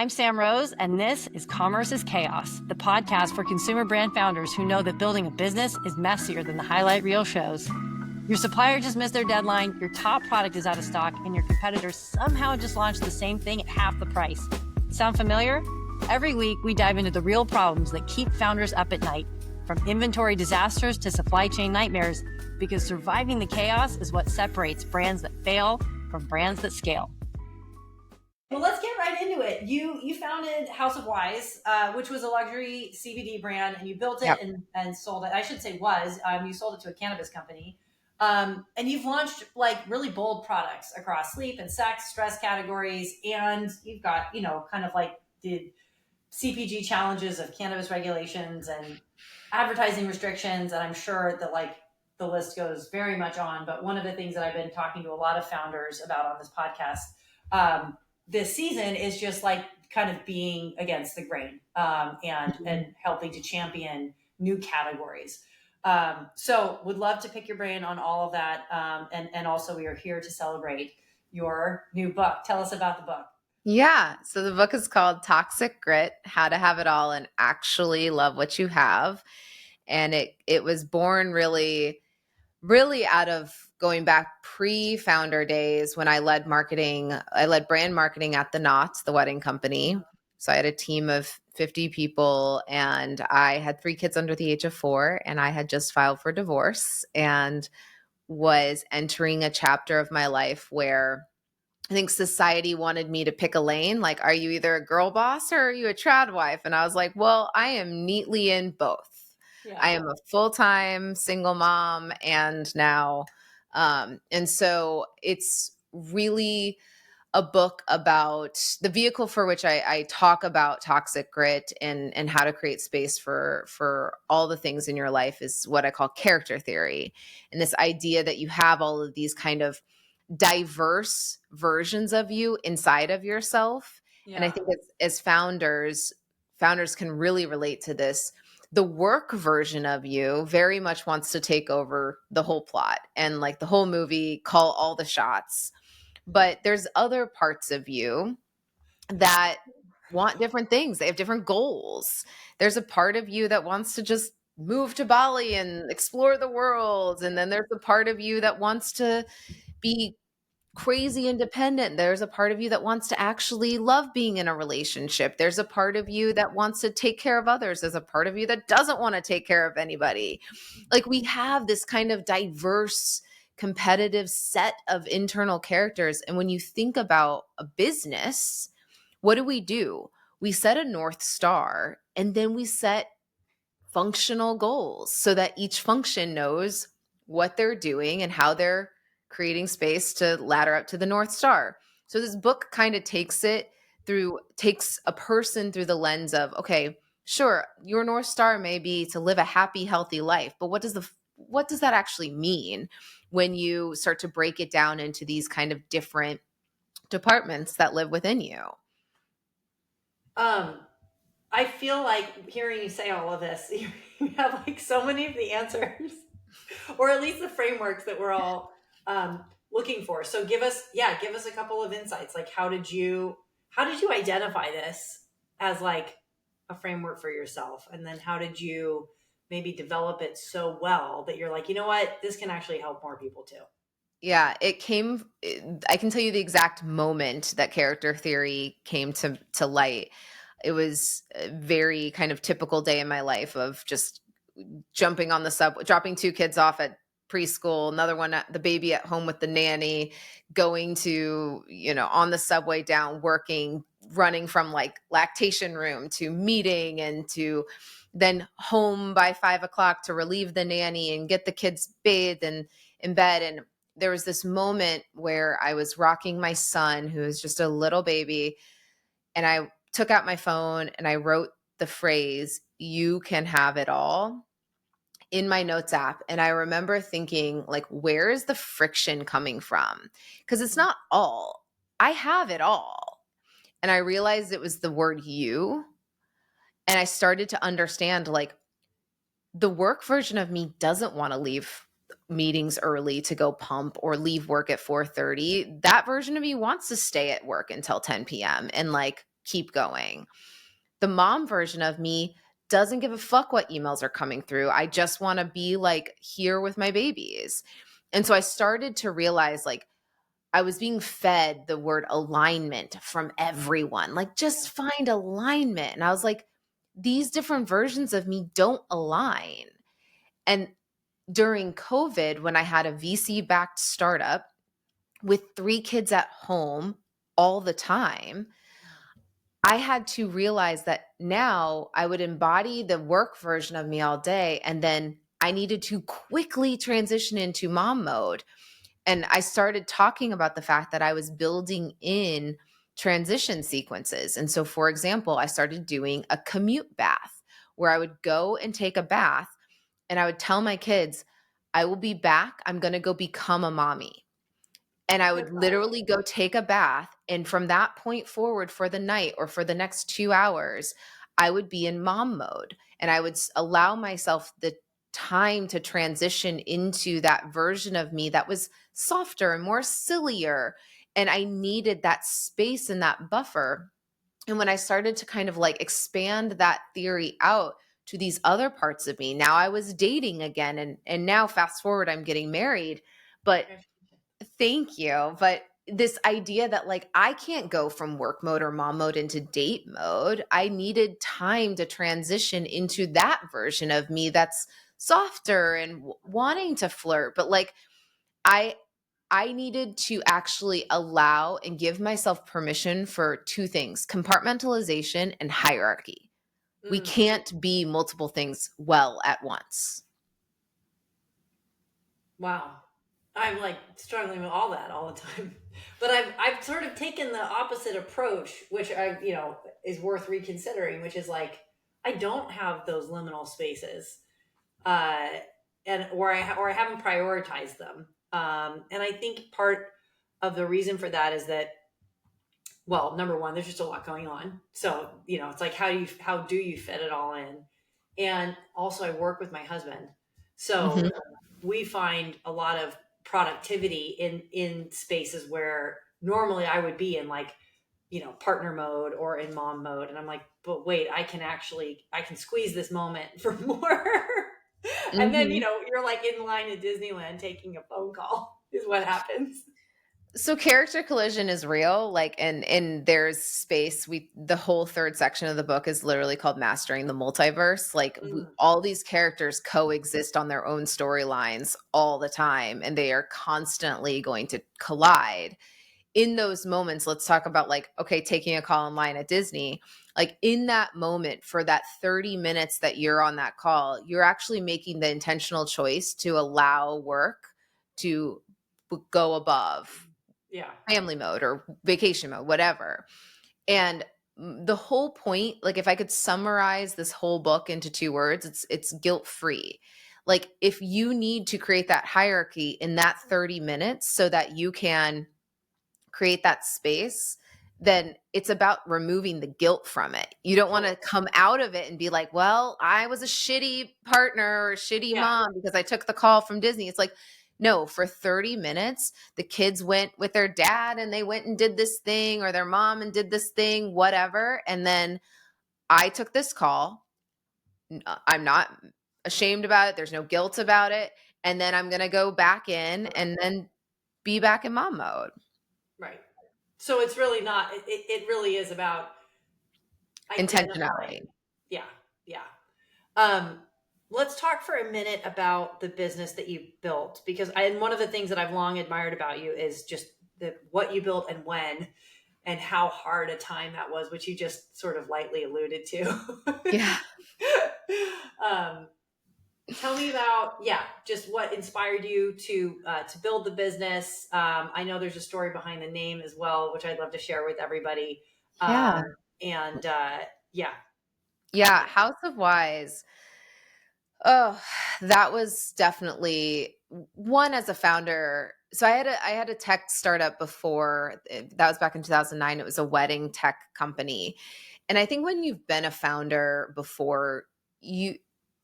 I'm Sam Rose, and this is Commerce is Chaos, the podcast for consumer brand founders who know that building a business is messier than the highlight reel shows. Your supplier just missed their deadline, your top product is out of stock, and your competitors somehow just launched the same thing at half the price. Sound familiar? Every week, we dive into the real problems that keep founders up at night, from inventory disasters to supply chain nightmares, because surviving the chaos is what separates brands that fail from brands that scale. Well, let's get right into it. You founded House of Wise, which was a luxury CBD brand, and you built it and sold it. I should say you sold it to a cannabis company. And you've launched like really bold products across sleep and sex, stress categories. And you've got, kind of like the CPG challenges of cannabis regulations and advertising restrictions. And I'm sure that like the list goes very much on. But one of the things that I've been talking to a lot of founders about on this podcast, this season is just like kind of being against the grain, and helping to champion new categories. So would love to pick your brain on all of that. And also we are here to celebrate your new book. Tell us about the book. Yeah. So the book is called Toxic Grit: How to Have It All and Actually Love What You Have. And it was born really out of going back pre-founder days when I led brand marketing at the Knot, the wedding company. So I had a team of 50 people, and I had 3 kids under the age of 4, and I had just filed for divorce and was entering a chapter of my life where I think society wanted me to pick a lane. Like, are you either a girl boss or are you a trad wife? And I was like, well, I am neatly in both. Yeah. I am a full-time single mom and now, and so it's really a book about the vehicle for which I talk about toxic grit and how to create space for all the things in your life is what I call character theory. And this idea that you have all of these kind of diverse versions of you inside of yourself. Yeah. And I think as founders can really relate to this. The work version of you very much wants to take over the whole plot and like the whole movie, call all the shots. But there's other parts of you that want different things. They have different goals. There's a part of you that wants to just move to Bali and explore the world. And then there's a part of you that wants to be crazy independent. There's a part of you that wants to actually love being in a relationship. There's a part of you that wants to take care of others. There's a part of you that doesn't want to take care of anybody. Like we have this kind of diverse, competitive set of internal characters. And when you think about a business, what do? We set a North Star and then we set functional goals so that each function knows what they're doing and how they're creating space to ladder up to the North Star. So this book kind of takes a person through the lens of, okay, sure, your North Star may be to live a happy, healthy life, but what does that actually mean when you start to break it down into these kind of different departments that live within you? I feel like hearing you say all of this, you have like so many of the answers, or at least the frameworks that we're all looking for. So give us a couple of insights. Like how did you identify this as like a framework for yourself? And then how did you maybe develop it so well that you're like, you know what, this can actually help more people too? Yeah, I can tell you the exact moment that character theory came to light. It was a very kind of typical day in my life of just jumping on the subway, dropping 2 kids off at preschool, another one, the baby at home with the nanny, going to, on the subway down, working, running from like lactation room to meeting and to then home by 5 o'clock to relieve the nanny and get the kids bathed and in bed. And there was this moment where I was rocking my son, who was just a little baby, and I took out my phone and I wrote the phrase, "You can have it all," in my notes app. And I remember thinking, like, where is the friction coming from? Because it's not all. I have it all. And I realized it was the word you. And I started to understand, like, the work version of me doesn't want to leave meetings early to go pump or leave work at 4:30. That version of me wants to stay at work until 10 p.m. and like keep going. The mom version of me doesn't give a fuck what emails are coming through. I just want to be like here with my babies. And so I started to realize like I was being fed the word alignment from everyone. Like, just find alignment. And I was like, these different versions of me don't align. And during COVID, when I had a VC backed startup with 3 kids at home all the time, I had to realize that now I would embody the work version of me all day. And then I needed to quickly transition into mom mode. And I started talking about the fact that I was building in transition sequences. And so, for example, I started doing a commute bath where I would go and take a bath and I would tell my kids, I will be back. I'm going to go become a mommy. And I would literally go take a bath. And from that point forward for the night or for the next 2 hours, I would be in mom mode. And I would allow myself the time to transition into that version of me that was softer and more sillier. And I needed that space and that buffer. And when I started to kind of like expand that theory out to these other parts of me, now I was dating again. And now fast forward, I'm getting married. But thank you. But this idea that like I can't go from work mode or mom mode into date mode. I needed time to transition into that version of me that's softer and wanting to flirt. But like I needed to actually allow and give myself permission for 2 things: compartmentalization and hierarchy. We can't be multiple things well at once. Wow. I'm like struggling with all that all the time. But I've sort of taken the opposite approach, which is worth reconsidering, which is like I don't have those liminal spaces. Uh and or I haven't prioritized them. And I think part of the reason for that is that, well, number one, there's just a lot going on. So, it's like how do you fit it all in? And also I work with my husband. So we find a lot of productivity in spaces where normally I would be in like, partner mode or in mom mode. And I'm like, but wait, I can squeeze this moment for more. And then, you're like in line at Disneyland taking a phone call is what happens. So character collision is real, like, and there's space. The whole 3rd section of the book is literally called Mastering the Multiverse. Like all these characters coexist on their own storylines all the time, and they are constantly going to collide. In those moments, let's talk about like, okay, taking a call online at Disney. Like in that moment, for that 30 minutes that you're on that call, you're actually making the intentional choice to allow work to go above family mode or vacation mode, whatever. And the whole point, like if I could summarize this whole book into 2 words, it's guilt-free. Like if you need to create that hierarchy in that 30 minutes so that you can create that space, then it's about removing the guilt from it. You don't want to come out of it and be like, well, I was a shitty partner or a shitty mom because I took the call from Disney. It's like, no, for 30 minutes, the kids went with their dad and they went and did this thing, or their mom and did this thing, whatever. And then I took this call. I'm not ashamed about it. There's no guilt about it. And then I'm going to go back in and then be back in mom mode. Right. So it's really not, it really is about intentionality. Yeah. Yeah. Let's talk for a minute about the business that you built, because and one of the things that I've long admired about you is just what you built and when, and how hard a time that was, which you just sort of lightly alluded to. Yeah. Tell me about, just what inspired you to build the business. I know there's a story behind the name as well, which I'd love to share with everybody. House of Wise. Oh, that was definitely one as a founder. So I had a tech startup before. That was back in 2009. It was a wedding tech company. And I think when you've been a founder before, you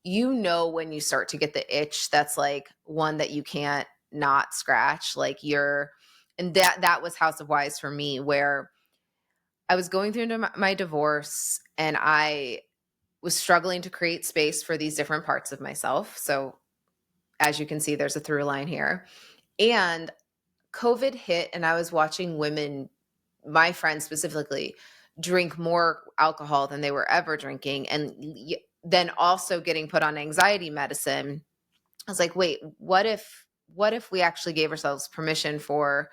know when you start to get the itch that's like one that you can't not scratch. Like and that was House of Wise for me, where was going through my divorce, and I was struggling to create space for these different parts of myself. So as you can see, there's a through line here. And COVID hit, and I was watching women, my friends specifically, drink more alcohol than they were ever drinking, and then also getting put on anxiety medicine. I was like, wait, what if we actually gave ourselves permission for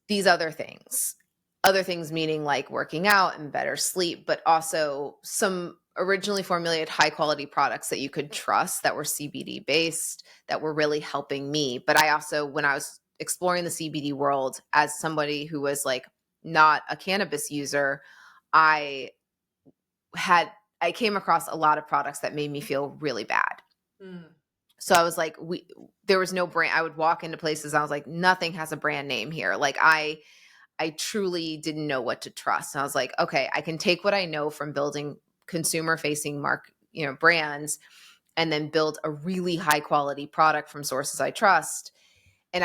these other things? Other things meaning like working out and better sleep, but also some originally formulated high quality products that you could trust, that were CBD based, that were really helping me. But I also, when I was exploring the CBD world as somebody who was like not a cannabis user, I came across a lot of products that made me feel really bad. So I was like, there was no brand. I would walk into places, I was like, nothing has a brand name here. Like I truly didn't know what to trust. And I was like, okay, I can take what I know from building consumer facing brands, and then build a really high quality product from sources I trust. And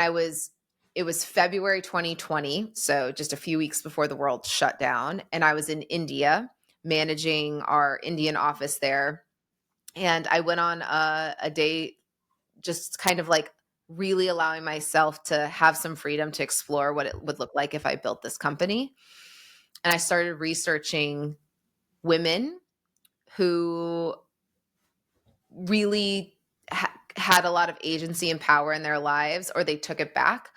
it was February 2020. So just a few weeks before the world shut down. And I was in India managing our Indian office there. And I went on a date, just kind of like really allowing myself to have some freedom to explore what it would look like if I built this company. And I started researching women who really had a lot of agency and power in their lives, or they took it back.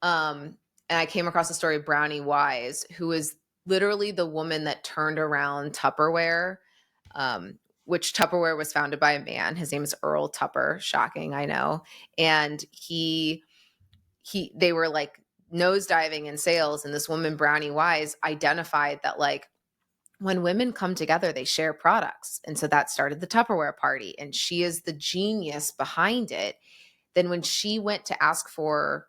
And I came across the story of Brownie Wise, who was literally the woman that turned around Tupperware, which Tupperware was founded by a man. His name is Earl Tupper. Shocking, I know. And they were like nosediving in sales. And this woman, Brownie Wise, identified that like when women come together, they share products. And so that started the Tupperware party. And she is the genius behind it. Then when she went to ask for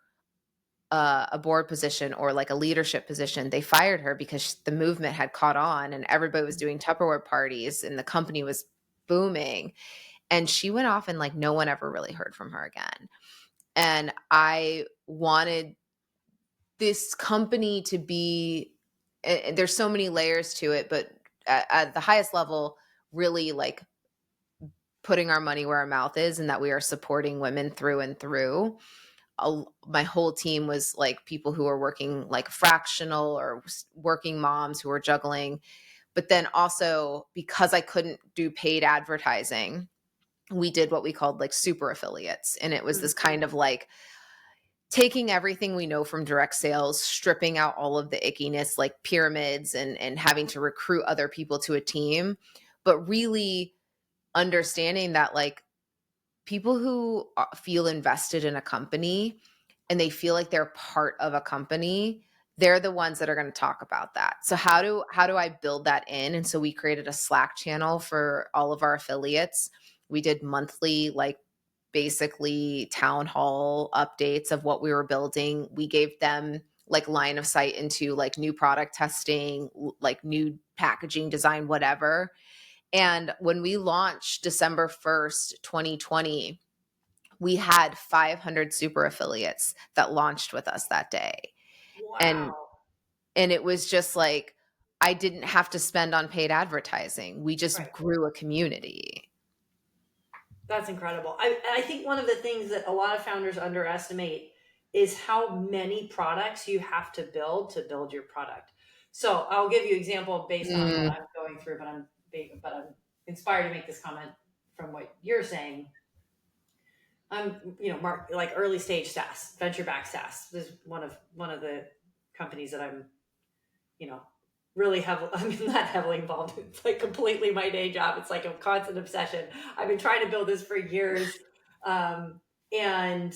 a board position or like a leadership position, they fired her because the movement had caught on and everybody was doing Tupperware parties and the company was booming. And she went off, and like no one ever really heard from her again. And I wanted this company to be, there's so many layers to it, but at the highest level, really like putting our money where our mouth is, and that we are supporting women through and through. My whole team was like people who are working like fractional or working moms who are juggling. But then also, because I couldn't do paid advertising, we did what we called like super affiliates. And it was this kind of like taking everything we know from direct sales, stripping out all of the ickiness like pyramids and having to recruit other people to a team, but really understanding that like people who feel invested in a company and they feel like they're part of a company, they're the ones that are going to talk about that. So how do I build that in? And so we created a Slack channel for all of our affiliates. We did monthly, like basically town hall updates of what we were building. We gave them like line of sight into like new product testing, like new packaging design, whatever. And when we launched December 1st, 2020, we had 500 super affiliates that launched with us that day. Wow. And it was just like, I didn't have to spend on paid advertising. We just grew a community. That's incredible. I think one of the things that a lot of founders underestimate is how many products you have to build your product. So I'll give you an example based on what I'm going through, but I'm inspired to make this comment from what you're saying. I'm, like early stage SaaS, venture backed SaaS. This is one of the companies that I'm, really heavily, not heavily involved. It's like completely my day job. It's like a constant obsession. I've been trying to build this for years. And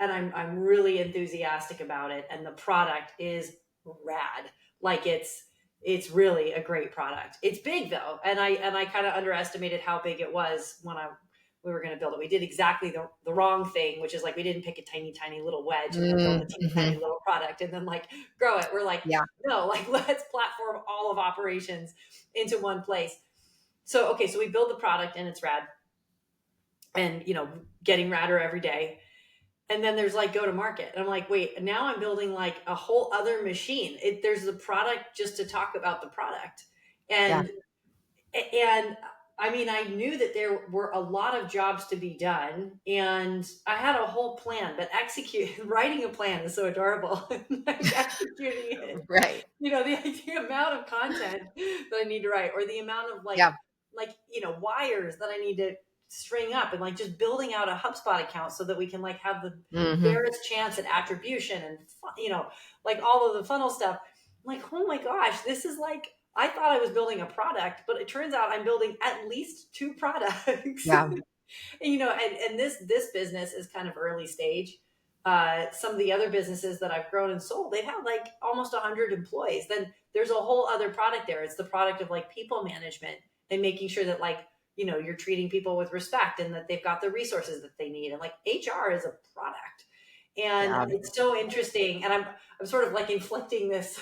I'm really enthusiastic about it. And the product is rad. Like it's really a great product. It's big though. And I kind of underestimated how big it was when we were going to build it. We did exactly the wrong thing, which is like, we didn't pick a tiny little wedge and then build a tiny little product and then like grow it. We're like, no, like let's platform all of operations into one place. So, okay. So we build the product and it's rad and, getting radder every day. And then there's like go to market. And I'm like, wait, now I'm building like a whole other machine. There's the product just to talk about the product. Yeah. And I mean, I knew that there were a lot of jobs to be done, and I had a whole plan, but writing a plan is so adorable. Like executing it, Right. the amount of content that I need to write, or the amount of Yeah. wires that I need to string up, and like just building out a HubSpot account so that we can like have the Mm-hmm. barest chance at attribution and like all of the funnel stuff. I'm like, oh my gosh, this is like, I thought I was building a product, but it turns out I'm building at least two products. Yeah. And this business is kind of early stage. Some of the other businesses that I've grown and sold, they've had like almost 100 employees. Then there's a whole other product there. It's the product of like people management and making sure that like, you're treating people with respect and that they've got the resources that they need. And like HR is a product. And Yeah. it's so interesting. And I'm sort of like inflicting this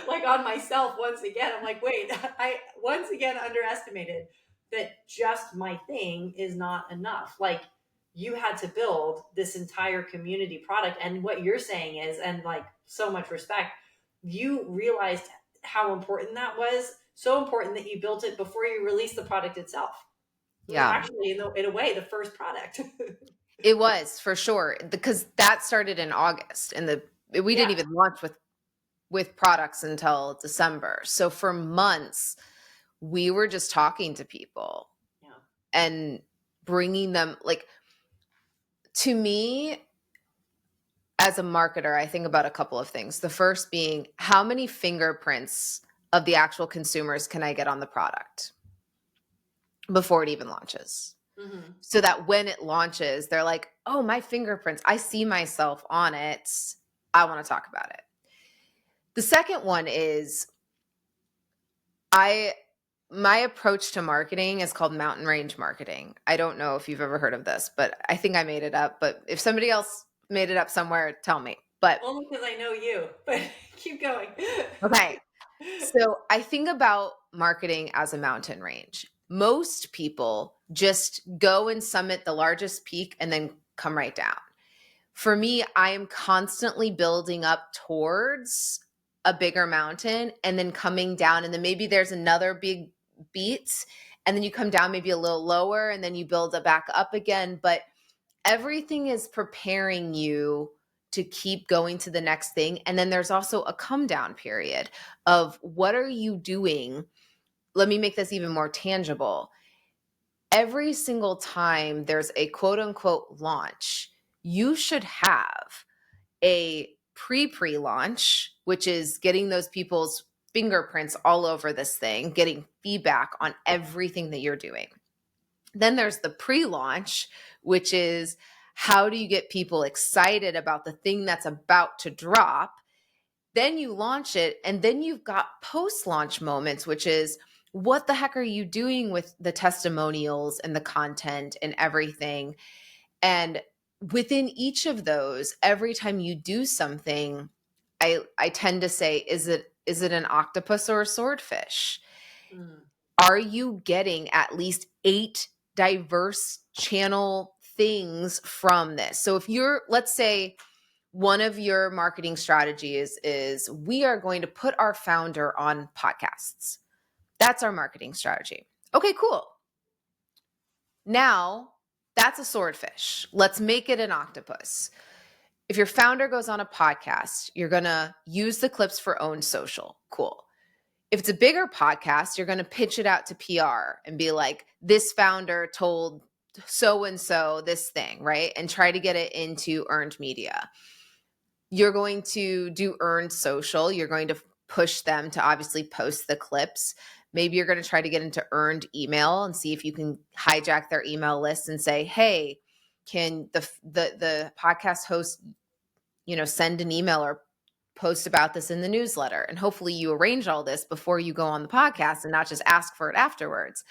like on myself once again. I'm like, wait, I once again underestimated that just my thing is not enough. Like, you had to build this entire community product. And what you're saying is, and like so much respect, you realized how important that was. So important that you built it before you released the product itself. It was Yeah. actually, in a way, the first product. It was for sure, because that started in August, and we didn't even launch with products until December. So for months, we were just talking to people and bringing them, like, to me, as a marketer, I think about a couple of things. The first being, how many fingerprints of the actual consumers can I get on the product before it even launches? Mm-hmm. So that when it launches, they're like, oh, my fingerprints, I see myself on it. I want to talk about it. The second one is, my approach to marketing is called mountain range marketing. I don't know if you've ever heard of this, but I think I made it up. But if somebody else made it up somewhere, tell me. But only because I know you, but keep going. Okay. So I think about marketing as a mountain range. Most people just go and summit the largest peak and then come right down. For me, I am constantly building up towards a bigger mountain and then coming down. And then maybe there's another big beat, and then you come down maybe a little lower, and then you build it back up again. But everything is preparing you to keep going to the next thing. And then there's also a come down period of, what are you doing? Let me make this even more tangible. Every single time there's a quote unquote launch, you should have a pre-launch, which is getting those people's fingerprints all over this thing, getting feedback on everything that you're doing. Then there's the pre-launch, which is, how do you get people excited about the thing that's about to drop? Then you launch it, and then you've got post-launch moments, which is, what the heck are you doing with the testimonials and the content and everything? And within each of those, every time you do something, I tend to say, is it an octopus or a swordfish? Are you getting at least 8 diverse channel things from this? So if you're, let's say, one of your marketing strategies is, we are going to put our founder on podcasts. That's our marketing strategy. Okay, cool. Now that's a swordfish. Let's make it an octopus. If your founder goes on a podcast, you're going to use the clips for own social. Cool. If it's a bigger podcast, you're going to pitch it out to PR and be like, this founder told so-and-so this thing, right? And try to get it into earned media. You're going to do earned social. You're going to push them to obviously post the clips. Maybe you're going to try to get into earned email and see if you can hijack their email list and say, hey, can the podcast host, send an email or post about this in the newsletter? And hopefully you arrange all this before you go on the podcast and not just ask for it afterwards.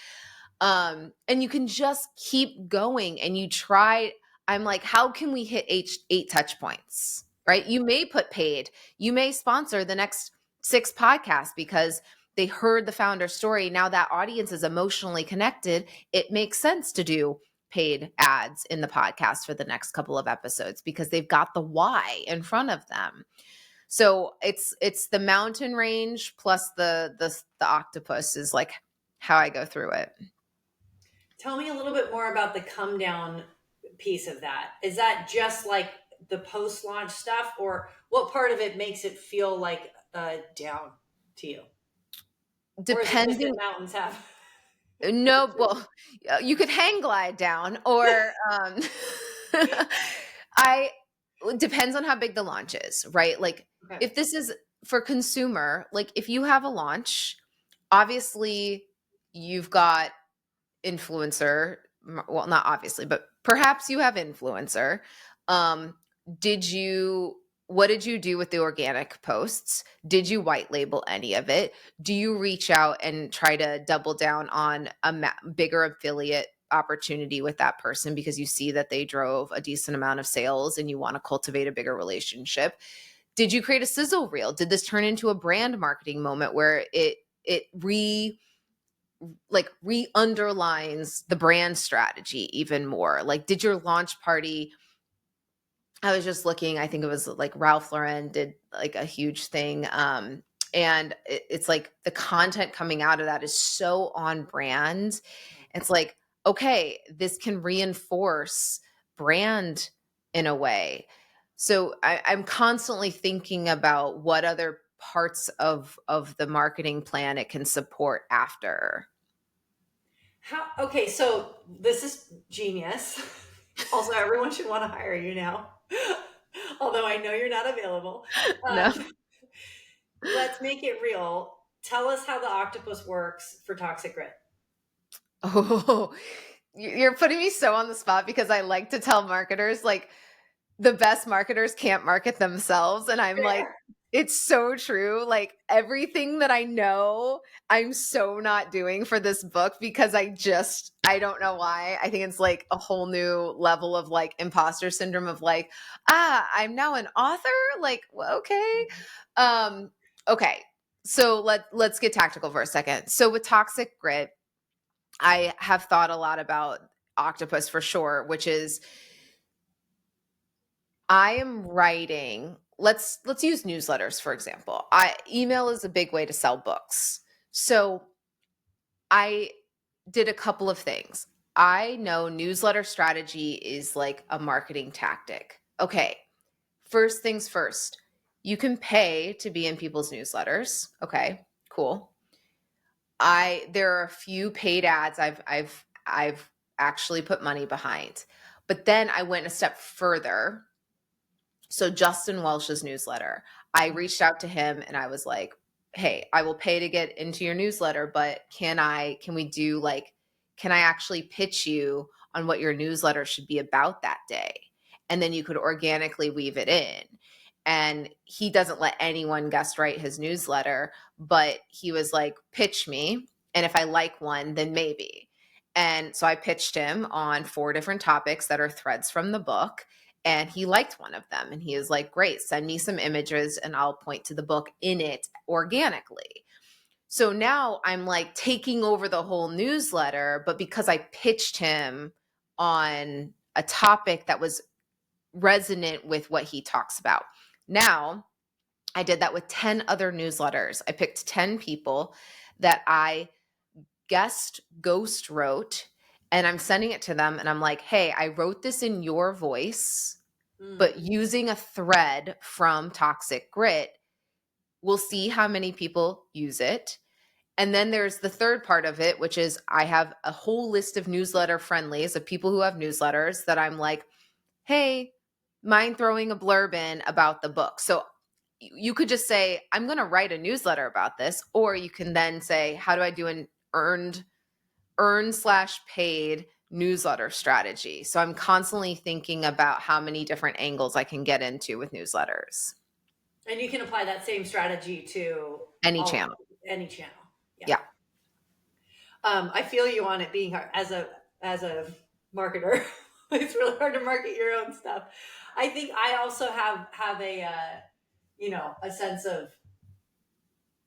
And you can just keep going, and you try. I'm like, how can we hit 8 touch points, right? You may put paid, you may sponsor the next 6 podcasts because they heard the founder story. Now that audience is emotionally connected. It makes sense to do paid ads in the podcast for the next couple of episodes because they've got the why in front of them. So it's the mountain range plus the octopus is like how I go through it. Tell me a little bit more about the come down piece of that. Is that just like the post launch stuff, or what part of it makes it feel like down to you? Or is it just that Depending, mountains have? no, well, you could hang glide down or I it depends on how big the launch is, right? Like Okay. if this is for consumer, like if you have a launch, obviously you've got influencer, well, not obviously, but perhaps you have influencer. Um, what did you do with the organic posts? Did you white label any of it? Do you reach out and try to double down on a bigger affiliate opportunity with that person because you see that they drove a decent amount of sales and you want to cultivate a bigger relationship? Did you create a sizzle reel? Did this turn into a brand marketing moment where it re-underlines the brand strategy even more? Like, did your launch party, I was just looking, I think it was like Ralph Lauren did like a huge thing. And it's like the content coming out of that is so on brand. It's like, okay, this can reinforce brand in a way. So I'm constantly thinking about what other parts of the marketing plan it can support after. Okay, so this is genius. Also, everyone should want to hire you now. Although I know you're not available. No. Let's make it real. Tell us how the octopus works for Toxic Grit. Oh, you're putting me so on the spot because I like to tell marketers like the best marketers can't market themselves. And I'm like, it's so true. Like everything that I know, I'm so not doing for this book because I don't know why. I think it's like a whole new level of like imposter syndrome of like, I'm now an author. Like, well, okay. Okay. So let's get tactical for a second. So with Toxic Grit, I have thought a lot about octopus for sure, which is I am writing, let's use newsletters for example. Email is a big way to sell books. So I did a couple of things. I know newsletter strategy is like a marketing tactic. Okay. First things first. You can pay to be in people's newsletters. Okay, cool. There are a few paid ads I've actually put money behind. But then I went a step further. So Justin Welsh's newsletter, I reached out to him and I was like, hey, I will pay to get into your newsletter, but can I actually pitch you on what your newsletter should be about that day? And then you could organically weave it in. And he doesn't let anyone guest write his newsletter, but he was like, pitch me. And if I like one, then maybe. And so I pitched him on 4 different topics that are threads from the book. And he liked one of them. And he was like, great, send me some images and I'll point to the book in it organically. So now I'm like taking over the whole newsletter, but because I pitched him on a topic that was resonant with what he talks about. Now, I did that with 10 other newsletters. I picked 10 people that I guest ghost wrote, and I'm sending it to them. And I'm like, hey, I wrote this in your voice, but using a thread from Toxic Grit. We'll see how many people use it. And then there's the third part of it, which is I have a whole list of newsletter friendlies of people who have newsletters that I'm like, hey, mind throwing a blurb in about the book? So you could just say, I'm going to write a newsletter about this. Or you can then say, how do I do an earn/paid newsletter strategy? So I'm constantly thinking about how many different angles I can get into with newsletters. And you can apply that same strategy to Any channel. Any channel. Yeah. I feel you on it being hard as a marketer. It's really hard to market your own stuff. I think I also have a a sense of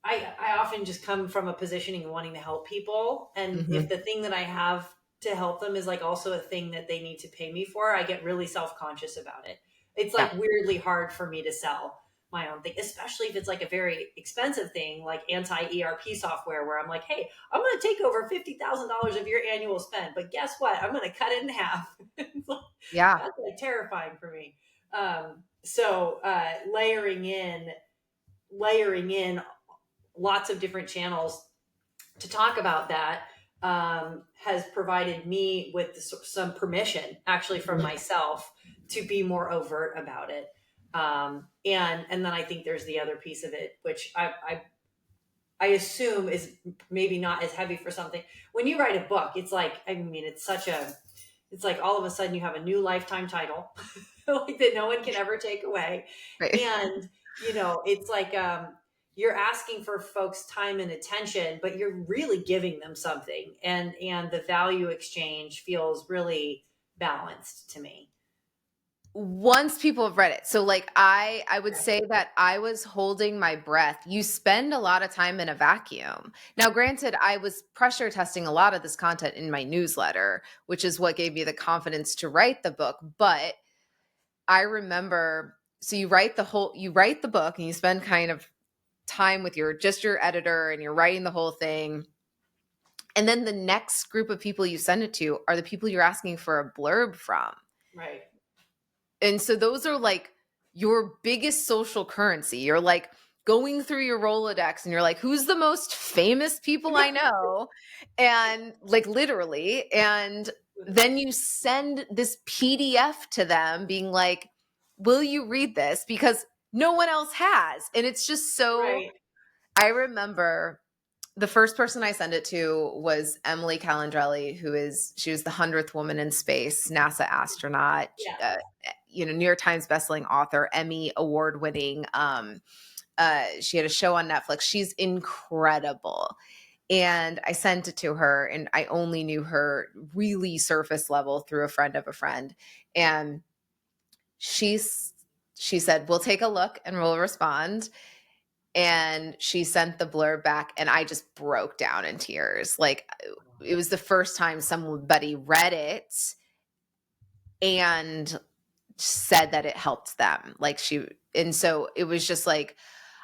I often just come from a positioning wanting to help people, and if the thing that I have to help them is like also a thing that they need to pay me for, I get really self-conscious about it. It's Yeah. like weirdly hard for me to sell my own thing, especially if it's like a very expensive thing like anti-ERP software where I'm like, hey, I'm going to take over $50,000 of your annual spend, but guess what? I'm going to cut it in half. Yeah. That's like terrifying for me. So layering in lots of different channels to talk about that has provided me with some permission actually from myself to be more overt about it. And then I think there's the other piece of it, which I assume is maybe not as heavy for something. When you write a book, it's like, I mean, it's like all of a sudden you have a new lifetime title like that no one can ever take away. Right. And, it's like, you're asking for folks' time and attention, but you're really giving them something. And the value exchange feels really balanced to me. Once people have read it. So like I would say that I was holding my breath. You spend a lot of time in a vacuum. Now, granted, I was pressure testing a lot of this content in my newsletter, which is what gave me the confidence to write the book. But I remember, so you write the book and you spend kind of time with your editor and you're writing the whole thing. And then the next group of people you send it to are the people you're asking for a blurb from. Right. And so those are like your biggest social currency. You're like going through your Rolodex and you're like, who's the most famous people I know? And like literally. And then you send this PDF to them being like, will you read this? Because no one else has. And it's just so, Right. I remember the first person I sent it to was Emily Calandrelli, she was the 100th woman in space, NASA astronaut, Yeah. New York Times bestselling author, Emmy award winning. She had a show on Netflix. She's incredible. And I sent it to her, and I only knew her really surface level through a friend of a friend. And she said, we'll take a look and we'll respond. And she sent the blurb back and I just broke down in tears. Like it was the first time somebody read it and said that it helped them. And so it was just like,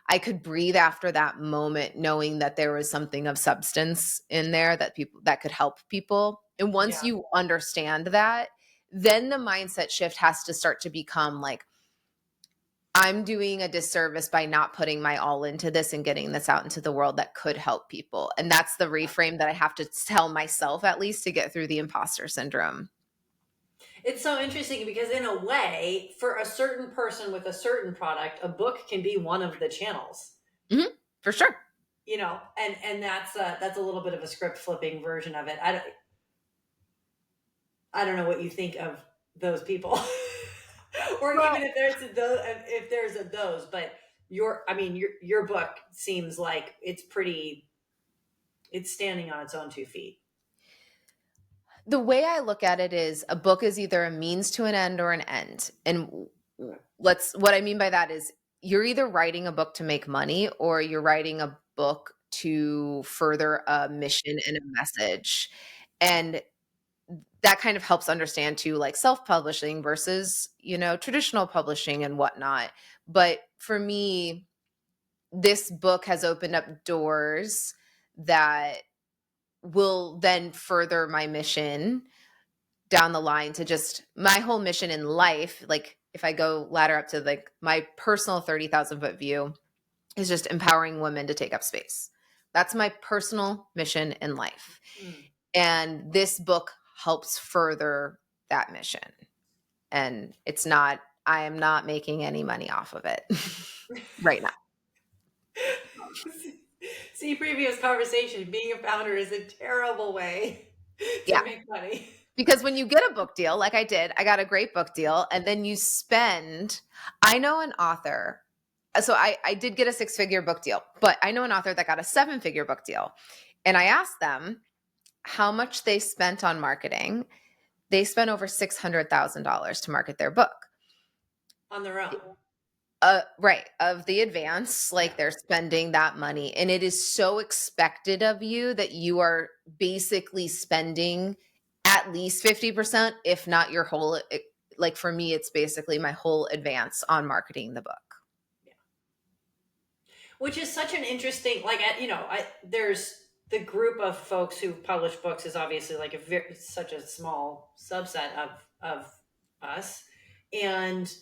I could breathe after that moment, knowing that there was something of substance in there that could help people. And once you understand that, then the mindset shift has to start to become like, I'm doing a disservice by not putting my all into this and getting this out into the world that could help people. And that's the reframe that I have to tell myself, at least, to get through the imposter syndrome. It's so interesting because in a way, for a certain person with a certain product, a book can be one of the channels. Mm-hmm, for sure. And that's a little bit of a script flipping version of it. I don't know what you think of those people. Or even if there's a those, but your book seems like it's standing on its own 2 feet. The way I look at it is a book is either a means to an end or an end. And what I mean by that is you're either writing a book to make money or you're writing a book to further a mission and a message. And that kind of helps understand too, like self-publishing versus, traditional publishing and whatnot. But for me, this book has opened up doors that will then further my mission down the line to just my whole mission in life. Like if I go ladder up to like my personal 30,000 foot view is just empowering women to take up space. That's my personal mission in life. And this book helps further that mission. And I am not making any money off of it right now. See, previous conversation, being a founder is a terrible way to make money. Because when you get a book deal, like I did, I got a great book deal. And then I know an author. So I did get a 6-figure book deal, but I know an author that got a 7-figure book deal. And I asked them how much they spent on marketing. They spent over $600,000 to market their book. On their own. Right. Of the advance, like they're spending that money. And it is so expected of you that you are basically spending at least 50%, if not your whole, like for me, it's basically my whole advance on marketing the book. Which is such an interesting, like, there's the group of folks who publish books is obviously like such a small subset of us. And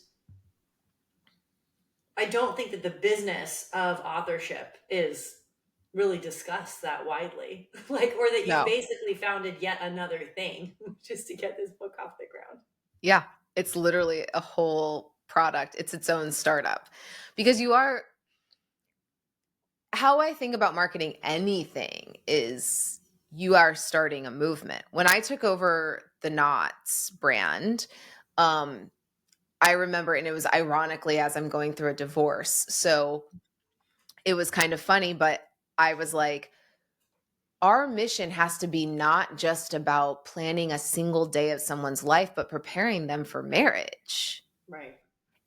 I don't think that the business of authorship is really discussed that widely. Like, or that you No. basically founded yet another thing just to get this book off the ground. Yeah. It's literally a whole product. It's its own startup, because how I think about marketing anything is you are starting a movement. When I took over the Knots brand, I remember, and it was ironically as I'm going through a divorce. So it was kind of funny, but I was like, our mission has to be not just about planning a single day of someone's life, but preparing them for marriage. Right.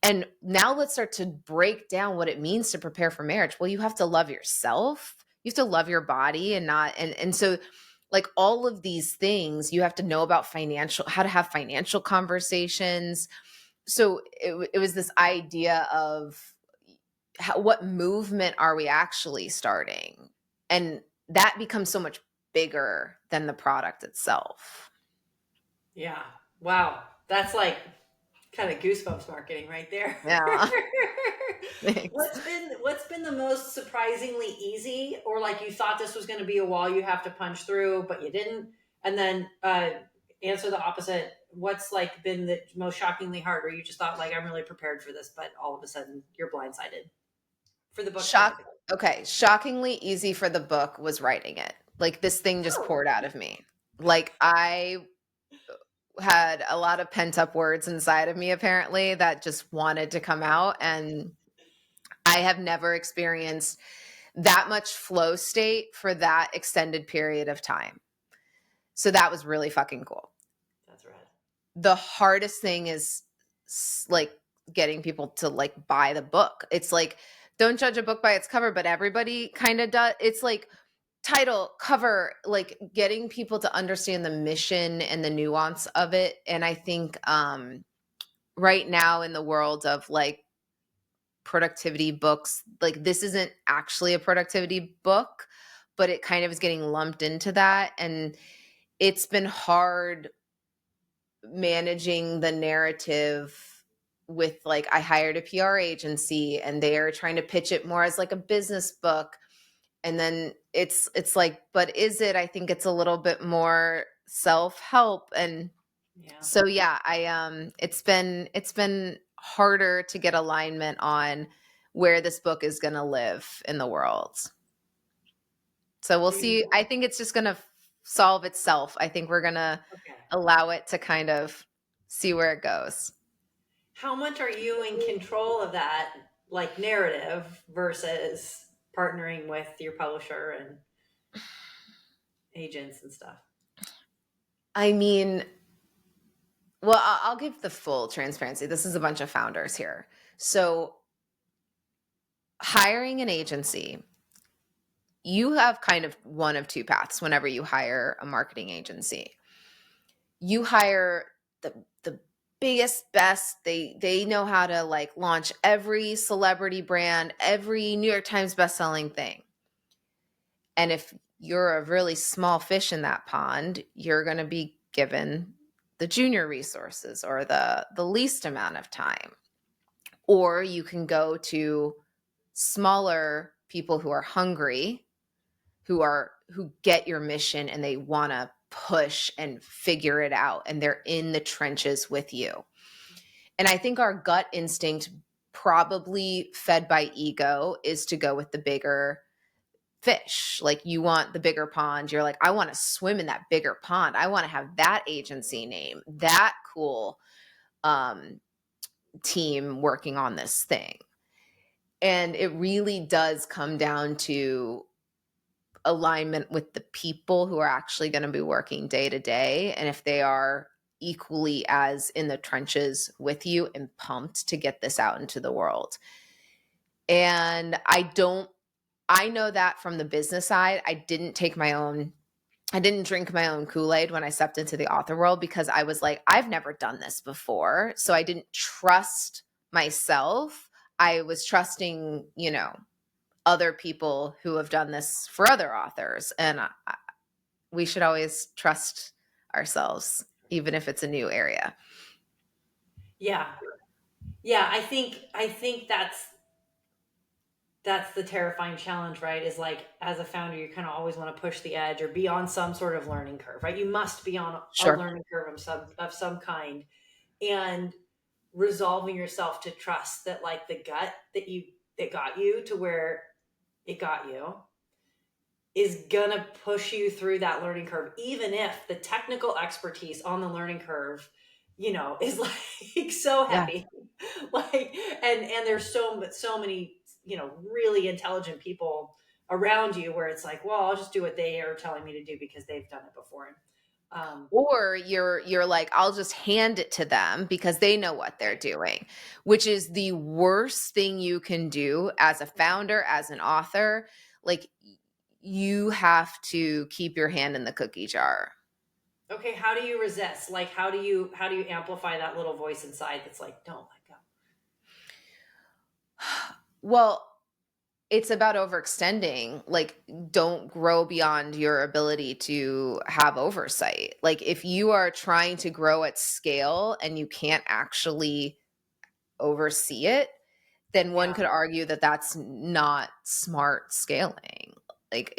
And now let's start to break down what it means to prepare for marriage. Well, you have to love yourself. You have to love your body and so like all of these things, you have to know about how to have financial conversations. So it was this idea of what movement are we actually starting? And that becomes so much bigger than the product itself. Yeah. Wow. That's like kind of goosebumps marketing right there. Yeah. Thanks. What's been the most surprisingly easy, or like you thought this was going to be a wall you have to punch through, but you didn't? And then answer the opposite. What's like been the most shockingly hard, where you just thought like I'm really prepared for this, but all of a sudden you're blindsided for the book specifically? Okay. Shockingly easy for the book was writing it. Like this thing just poured out of me. Like I had a lot of pent up words inside of me, apparently, that just wanted to come out. And I have never experienced that much flow state for that extended period of time. So that was really fucking cool. That's right. The hardest thing is like getting people to like buy the book. It's like, don't judge a book by its cover, but everybody kind of does. It's like title, cover, like getting people to understand the mission and the nuance of it. And I think right now in the world of like productivity books, like this isn't actually a productivity book, but it kind of is getting lumped into that. And it's been hard managing the narrative with like, I hired a PR agency and they're trying to pitch it more as like a business book. And then it's like, but is it? I think it's a little bit more self-help. And so yeah, it's been harder to get alignment on where this book is going to live in the world. So we'll see. I think it's just going to solve itself. I think we're going to allow it to kind of see where it goes. How much are you in control of that, like narrative versus partnering with your publisher and agents and stuff? I mean, well, I'll give the full transparency. This is a bunch of founders here. So hiring an agency, you have kind of one of two paths whenever you hire a marketing agency. You hire the biggest, best. They know how to like launch every celebrity brand, every New York Times bestselling thing. And if you're a really small fish in that pond, you're going to be given the junior resources or the least amount of time. Or you can go to smaller people who are hungry, who get your mission and they want to push and figure it out, and they're in the trenches with you. And I think our gut instinct, probably fed by ego, is to go with the bigger fish. Like you want the bigger pond. You're like, I want to swim in that bigger pond. I want to have that agency name, that cool team working on this thing. And it really does come down to alignment with the people who are actually going to be working day to day. And if they are equally as in the trenches with you and pumped to get this out into the world. And I know that from the business side. I didn't take my own I didn't drink my own Kool-Aid when I stepped into the author world because I was like, I've never done this before. So I didn't trust myself. I was trusting, other people who have done this for other authors. And we should always trust ourselves, even if it's a new area. Yeah. Yeah. I think that's the terrifying challenge, right? Is like, as a founder, you kind of always want to push the edge or be on some sort of learning curve, right? You must be on a Sure. learning curve of some kind, and resolving yourself to trust that, like, the gut that got you to where it got you is gonna push you through that learning curve, even if the technical expertise on the learning curve, is like so Yeah. heavy. Like, and there's so many, really intelligent people around you where it's like, well, I'll just do what they are telling me to do because they've done it before. Or you're like, I'll just hand it to them because they know what they're doing, which is the worst thing you can do as a founder, as an author. Like, you have to keep your hand in the cookie jar. Okay, how do you resist? Like, how do you amplify that little voice inside that's like, don't let go? Well, it's about overextending. Like, don't grow beyond your ability to have oversight. Like, if you are trying to grow at scale and you can't actually oversee it, then one could argue that that's not smart scaling. Like,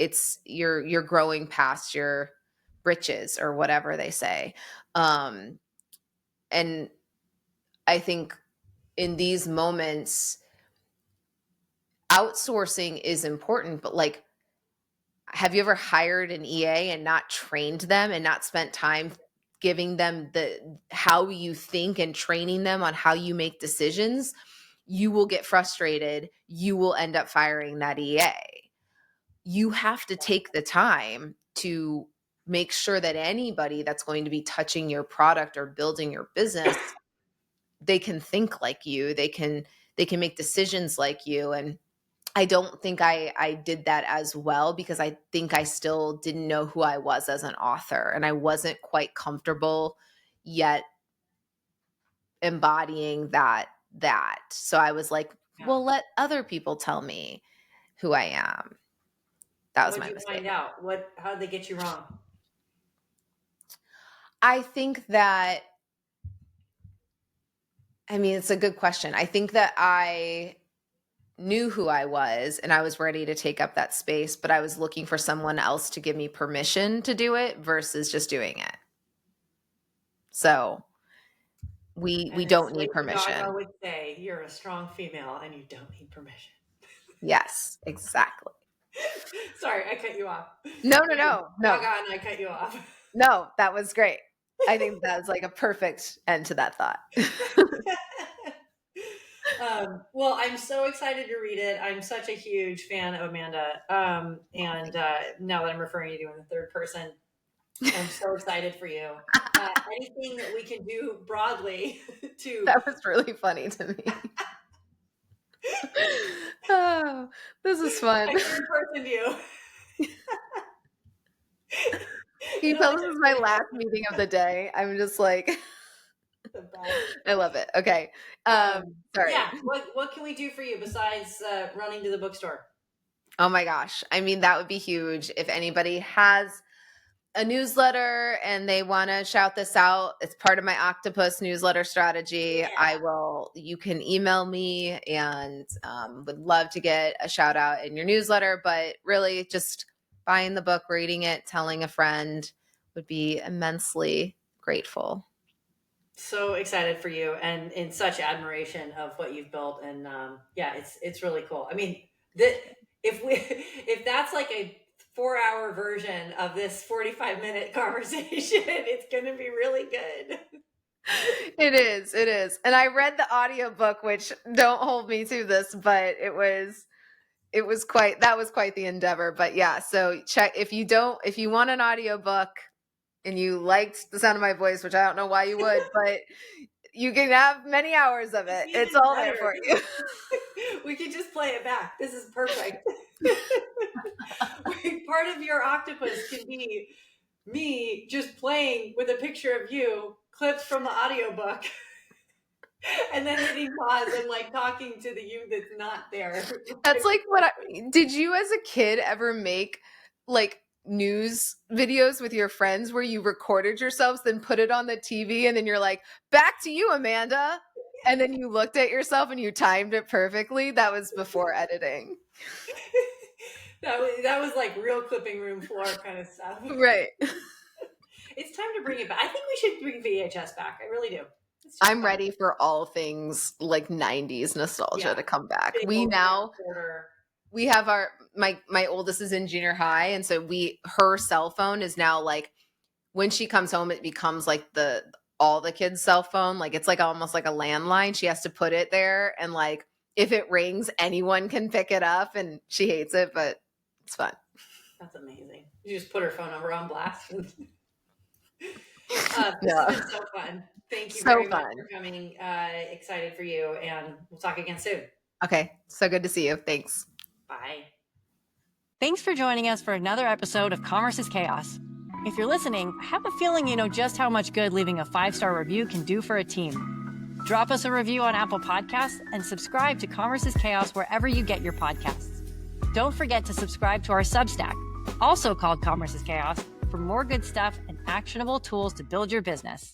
you're growing past your britches or whatever they say. And I think in these moments, outsourcing is important, but like, have you ever hired an EA and not trained them and not spent time giving them how you think and training them on how you make decisions? You will get frustrated. You will end up firing that EA. You have to take the time to make sure that anybody that's going to be touching your product or building your business, they can think like you. They can make decisions like you. And I don't think I did that as well because I think I still didn't know who I was as an author, and I wasn't quite comfortable yet embodying that. So I was like, well, let other people tell me who I am. That was What'd my you mistake. find out? How did they get you wrong? I think that, it's a good question. I think that I knew who I was and I was ready to take up that space, but I was looking for someone else to give me permission to do it versus just doing it. So we don't need permission. Gaga would say, you're a strong female and you don't need permission. Yes, exactly. Sorry, I cut you off. No. Gaga and I cut you off. No, that was great. I think that was like a perfect end to that thought. Well, I'm so excited to read it. I'm such a huge fan of Amanda. And now that I'm referring to you in the third person, I'm so excited for you. Anything that we can do broadly to... That was really funny to me. Oh, this is fun. I third person you. Can you tell this is my last meeting of the day? I'm just like, I love it. Okay. Sorry. Yeah. What can we do for you besides running to the bookstore? Oh my gosh. That would be huge. If anybody has a newsletter and they want to shout this out, it's part of my Octopus newsletter strategy. Yeah. You can email me and would love to get a shout out in your newsletter, but really just buying the book, reading it, telling a friend would be immensely grateful. So excited for you and in such admiration of what you've built. And it's really cool. If that's like a 4-hour version of this 45-minute conversation, it's going to be really good. It is. And I read the audiobook, which don't hold me to this, but that was quite the endeavor. But yeah, so check if you want an audiobook and you liked the sound of my voice, which I don't know why you would, but you can have many hours of it. It's all there for you. We could just play it back. This is perfect. Part of your octopus can be me just playing with a picture of you, clips from the audiobook, and then hitting pause and like talking to the you that's not there. That's like did you as a kid ever make like news videos with your friends where you recorded yourselves, then put it on the TV, and then you're like, back to you, Amanda. And then you looked at yourself and you timed it perfectly? That was before editing. That was like real clipping room floor kind of stuff. Right. It's time to bring it back. I think we should bring VHS back. I really do. I'm ready for all things like 90s nostalgia to come back. We have my oldest is in junior high, and so her cell phone is now like, when she comes home, it becomes like all the kids' cell phone. Like it's like almost like a landline. She has to put it there, and like if it rings, anyone can pick it up, and she hates it, but it's fun. That's amazing. You just put her phone number on blast. This has been so fun. Thank you very much for coming. Excited for you, and we'll talk again soon. Okay. So good to see you. Thanks. Bye. Thanks for joining us for another episode of Commerce is Chaos. If you're listening, I have a feeling you know just how much good leaving a 5-star review can do for a team. Drop us a review on Apple Podcasts and subscribe to Commerce is Chaos wherever you get your podcasts. Don't forget to subscribe to our Substack, also called Commerce is Chaos, for more good stuff and actionable tools to build your business.